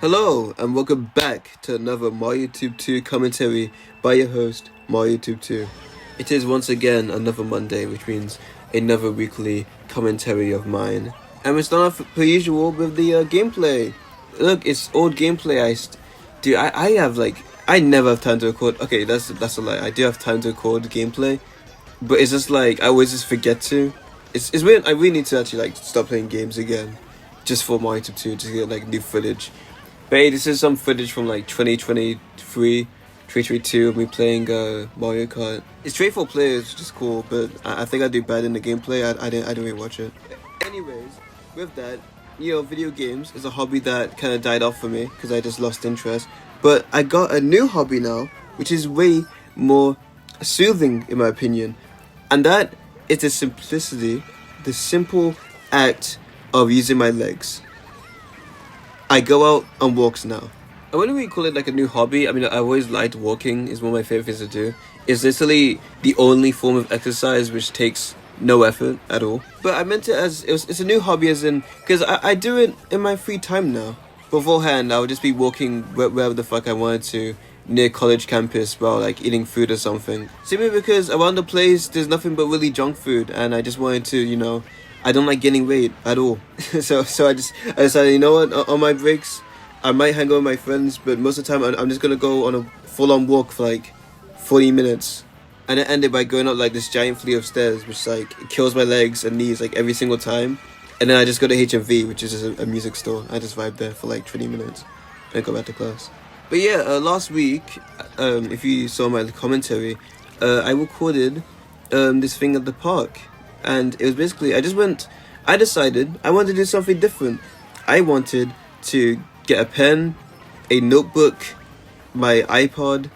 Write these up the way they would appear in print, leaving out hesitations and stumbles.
Hello and welcome back to another MyYouTube 2 commentary by your host, MyYouTube 2. It is once again another Monday, which means another weekly commentary of mine. And we start off per usual with the gameplay. Look, it's old gameplay. I never have time to record. Okay, that's a lie. I do have time to record gameplay, but it's just like I always just forget to. It's weird. I really need to actually stop playing games again, just for MyYouTube 2 to get new footage. But hey, this is some footage from 2023, 2022 of me playing Mario Kart. It's straight for players, which is cool, but I think I do bad in the gameplay. I didn't really watch it. Anyways, with that, video games is a hobby that kind of died off for me because I just lost interest. But I got a new hobby now, which is way more soothing in my opinion, and that is the simplicity, the simple act of using my legs. I go out on walks now. I wouldn't really call it a new hobby. I mean, I always liked walking. It's one of my favorite things to do. It's literally the only form of exercise which takes no effort at all. But I meant it as, it's a new hobby as in, because I do it in my free time now. Beforehand, I would just be walking wherever the fuck I wanted to, near college campus while eating food or something. Simply because around the place, there's nothing but really junk food, and I just wanted to, I don't like gaining weight at all. so I decided, you know what, on my breaks, I might hang out with my friends, but most of the time I'm just gonna go on a full-on walk for 40 minutes. And it ended by going up this giant fleet of stairs, which it kills my legs and knees every single time. And then I just go to HMV, which is just a music store. I just vibe there for 20 minutes and go back to class. But yeah, last week, if you saw my commentary, I recorded this thing at the park. And it was basically, I decided I wanted to do something different. I wanted to get a pen, a notebook, my iPod,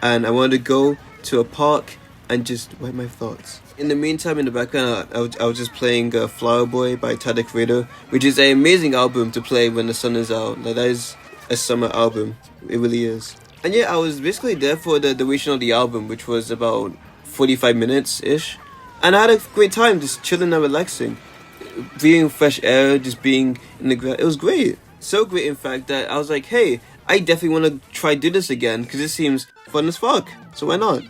and I wanted to go to a park and just write my thoughts. In the meantime, in the background, I was just playing Flower Boy by thatipodnerd, which is an amazing album to play when the sun is out. That is a summer album. It really is. And yeah, I was basically there for the duration of the album, which was about 45 minutes-ish. And I had a great time just chilling and relaxing. Breathing fresh air, just being in the grass. It was great. So great, in fact, that I was like, hey, I definitely want to try do this again because it seems fun as fuck. So why not?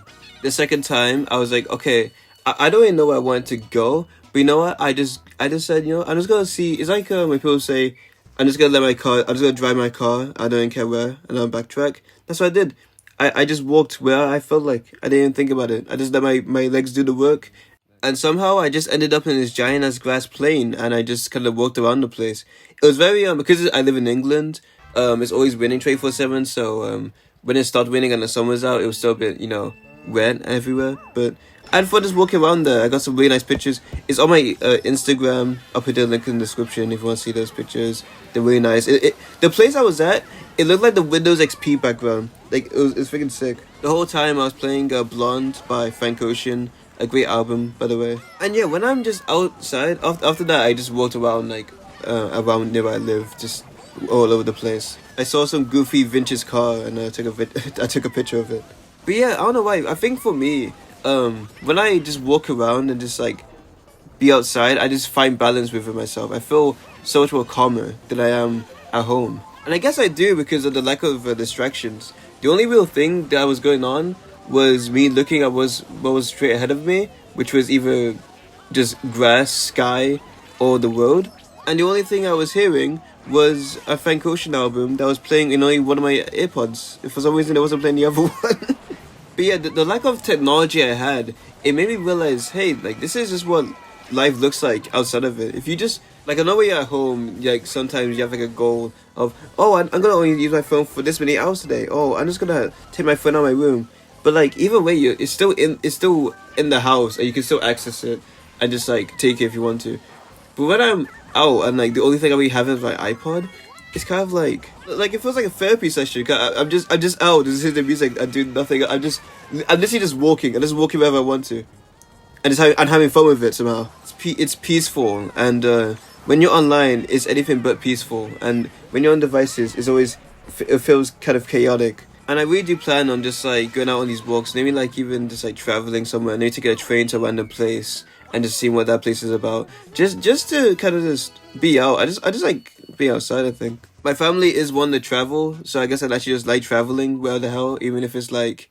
The second time, I was like, okay, I don't even know where I wanted to go. But you know what? I just said, I'm just going to see. It's like when people say, I'm just going to drive my car. I don't even care where. And I'll backtrack. That's what I did. I just walked where I felt like. I didn't even think about it. I just let my legs do the work. And somehow I just ended up in this giant ass grass plain, and I just kind of walked around the place. It was very because I live in England. It's always raining 24/7. So when it started raining and the sun was out, it was still a bit wet everywhere. But I had fun just walking around there. I got some really nice pictures. It's on my Instagram. I'll put the link in the description if you want to see those pictures. They're really nice. The place I was at, it looked like the Windows XP background. It was freaking sick. The whole time I was playing Blonde by Frank Ocean. A great album, by the way. And yeah, when I'm just outside, after that, I just walked around, around near where I live, just all over the place. I saw some goofy vintage car, and I took a picture of it. But yeah, I don't know why. I think for me, when I just walk around and just, be outside, I just find balance within myself. I feel so much more calmer than I am at home. And I guess I do because of the lack of distractions. The only real thing that was going on was me looking at what was straight ahead of me, which was either just grass, sky, or the road. And the only thing I was hearing was a Frank Ocean album that was playing in only one of my AirPods. For some reason, it wasn't playing the other one. But yeah, the lack of technology I had, it made me realize, hey, this is just what life looks like outside of it. If you just, I know when you're at home, sometimes you have a goal of, oh, I'm gonna only use my phone for this many hours today. Oh, I'm just gonna take my phone out of my room. But either way, it's still in the house, and you can still access it and just take it if you want to. But when I'm out and the only thing I really have is my iPod, it's kind of it feels like a therapy session. I'm just out, just hear the music, I do nothing. I'm literally just walking. I'm just walking wherever I want to, and I'm having fun with it somehow. It's peaceful, and when you're online, it's anything but peaceful. And when you're on devices, it feels kind of chaotic. And I really do plan on just going out on these walks, maybe even just traveling somewhere, maybe to get a train to a random place and just seeing what that place is about. Just to kind of just be out. I just like being outside, I think. My family is one to travel, so I guess I'd actually just like traveling where the hell, even if it's like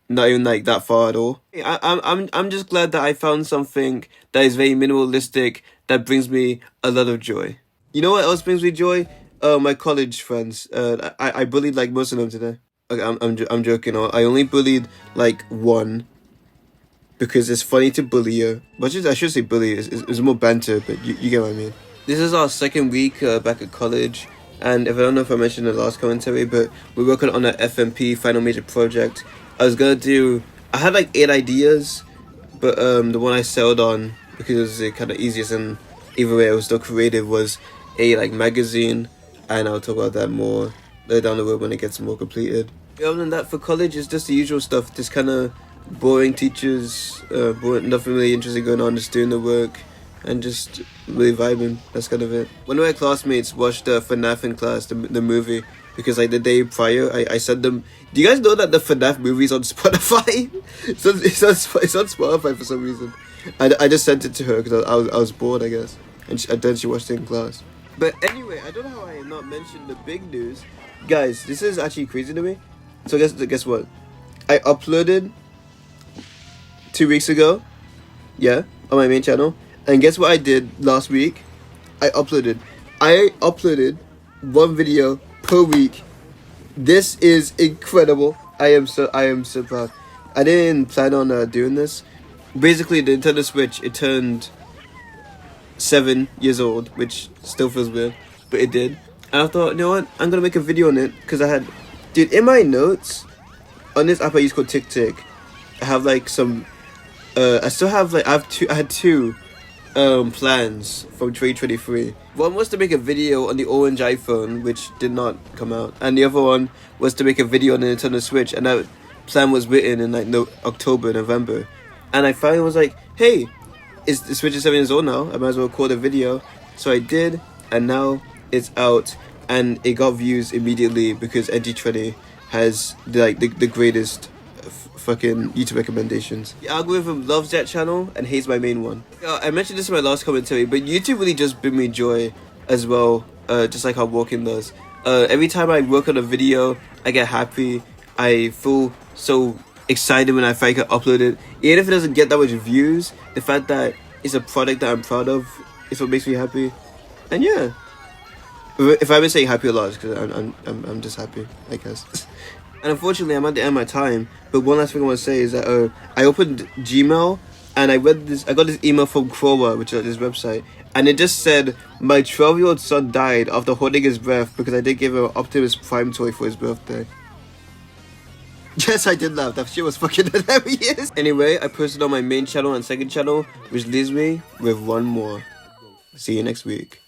not even like that far at all. I'm just glad that I found something that is very minimalistic that brings me a lot of joy. You know what else brings me joy? My college friends. I bullied like most of them today. Okay, I'm joking. I only bullied like one because it's funny to bully her. But I should say bully. It's more banter, but you get what I mean. This is our second week back at college. And if I don't know if I mentioned in the last commentary, but we're working on an FMP, final major project. I had like 8 ideas, but the one I settled on, because it was the kind of easiest and either way I was still creative, was a like magazine, and I'll talk about that more later down the road when it gets more completed. Other than that, for college, it's just the usual stuff, just kind of boring teachers, nothing really interesting going on, just doing the work, and just really vibing. That's kind of it. One of my classmates watched FNAF in class, the movie, because like the day prior, I sent them. Do you guys know that the FNAF movie is on Spotify? it's on Spotify for some reason. I just sent it to her because I was bored, I guess, and then she watched it in class. But anyway, I don't know how I have not mentioned the big news, guys. This is actually crazy to me. So guess what? I uploaded 2 weeks ago, yeah, on my main channel. And guess what I did last week? I uploaded 1 video per week. This is incredible. I am so proud. I didn't plan on doing this. Basically, the Nintendo Switch, it turned 7 years old, which still feels weird, but it did. And I thought, you know what? I'm gonna make a video on it because dude, in my notes on this app I use called TikTok, I have like some. I had two plans from 2023. One was to make a video on the orange iPhone, which did not come out, and the other one was to make a video on the Nintendo Switch, and that plan was written in like October, November. And I finally was like, hey, the Switch is 7 years old now, I might as well record a video. So I did, and now it's out, and it got views immediately because NG20 has the greatest fucking YouTube recommendations. The algorithm loves that channel and hates my main one. I mentioned this in my last commentary, but YouTube really just bring me joy as well, just like how walking does. Every time I work on a video, I get happy. I feel so excited when I can upload it. Even if it doesn't get that much views, the fact that it's a product that I'm proud of is what makes me happy. And yeah, if I've been saying happy a lot, it's because I'm just happy, I guess. And unfortunately, I'm at the end of my time. But one last thing I want to say is that I opened Gmail and I got this email from Quora, which is this website, and it just said my 12-year-old son died after holding his breath because I did give him an Optimus Prime toy for his birthday. Yes, I did laugh. That shit was fucking hilarious. Anyway, I posted on my main channel and second channel, which leaves me with one more. See you next week.